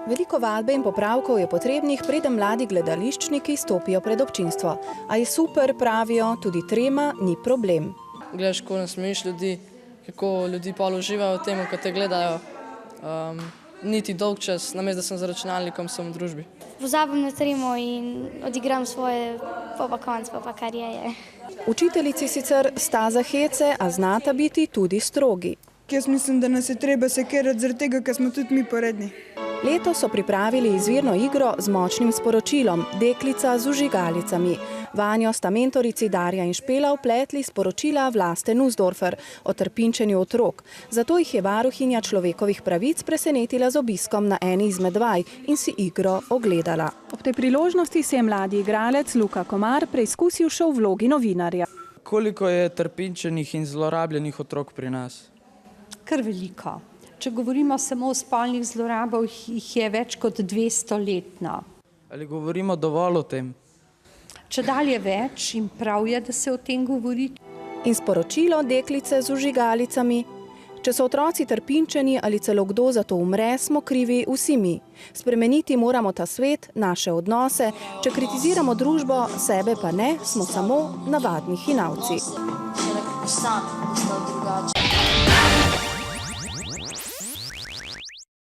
Veliko vadbe in popravkov je potrebnih, preden mladi gledališčniki stopijo pred občinstvo. A je super, pravijo, tudi trema ni problem. Gledaš, ko nasmejiš ljudi, kako ljudi pol uživajo v tem, ko te gledajo. Niti dolg čas, namesto da sem za računalnikom, sem v družbi. Pozabim na tremo in odigram svoje pa konc, pa kar je. Učiteljici sicer sta za hece, a znata biti tudi strogi. Jaz mislim, da nas je treba sekirati zaradi tega, ker smo tudi mi poredni. Letos so pripravili izvirno igro z močnim sporočilom Deklica z vžigalicami. Vanjo sta mentorici Darja in Špela vpletli sporočila Vlaste Nussdorfer o trpinčenju otrok. Zato jih je varuhinja človekovih pravic presenetila z obiskom na eni izmed vaj in si igro ogledala. Ob tej priložnosti se je mladi igralec Luka Komar preizkusil še v vlogi novinarja. Koliko je trpinčenih in zlorabljenih otrok pri nas? Kar veliko. Če govorimo samo o spolnih zlorabah, jih je več kot 200 letno. Ali govorimo dovolj o tem? Če dalje več in prav je, da se o tem govori. In sporočilo Deklice z vžigalicami. Če so otroci trpinčeni ali celo kdo za to umre, smo krivi vsi mi. Spremeniti moramo ta svet, naše odnose. Če kritiziramo družbo, sebe pa ne, smo samo navadni hinavci.